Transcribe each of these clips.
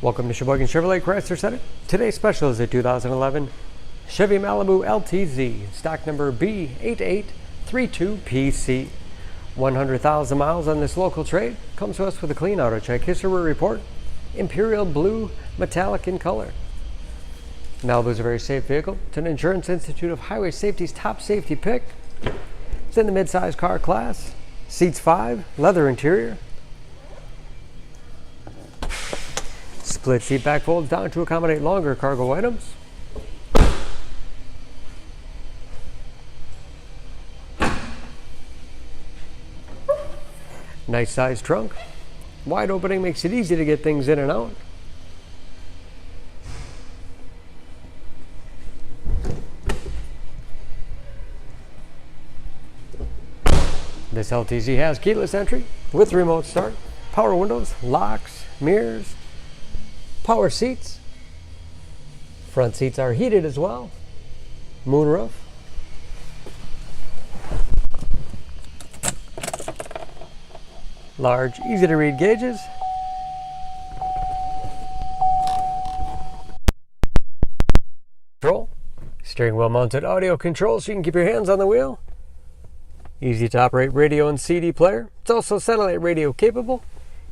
Welcome to Sheboygan Chevrolet Chrysler Center. Today's special is a 2011 Chevy Malibu LTZ, stock number B8832PC. 100,000 miles on this local trade. Comes to us with a clean auto check history report. Imperial blue, metallic in color. Malibu is a very safe vehicle. It's an Insurance Institute of Highway Safety's top safety pick. It's in the mid-size car class. Seats 5, leather interior. Split seat back folds down to accommodate longer cargo items. Nice size trunk. Wide opening makes it easy to get things in and out. This LTZ has keyless entry with remote start, power windows, locks, mirrors, power seats. Front seats are heated as well. Moonroof. Large, easy to read gauges. Control. Steering wheel mounted audio controls so you can keep your hands on the wheel. Easy to operate radio and CD player. It's also satellite radio capable.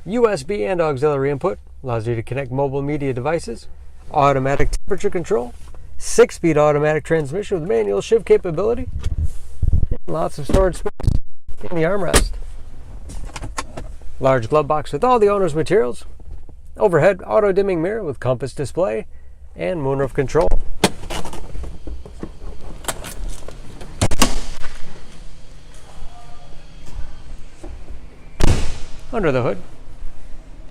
USB and auxiliary input. Allows you to connect mobile media devices. Automatic temperature control. 6-speed automatic transmission with manual shift capability. And lots of storage space in the armrest. Large glove box with all the owner's materials. Overhead auto dimming mirror with compass display and moonroof control. Under the hood,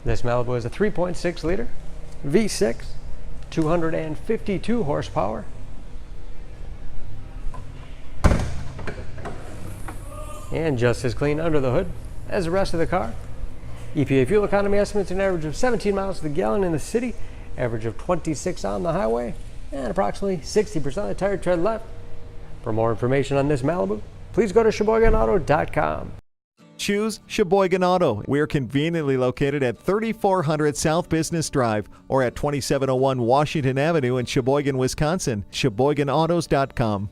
this Malibu is a 3.6 liter V6, 252 horsepower. And just as clean under the hood as the rest of the car. EPA fuel economy estimates an average of 17 miles to the gallon in the city, average of 26 on the highway, and approximately 60% of the tire tread left. For more information on this Malibu, please go to SheboyganAuto.com. Choose Sheboygan Auto. We're conveniently located at 3400 South Business Drive or at 2701 Washington Avenue in Sheboygan, Wisconsin. SheboyganAutos.com.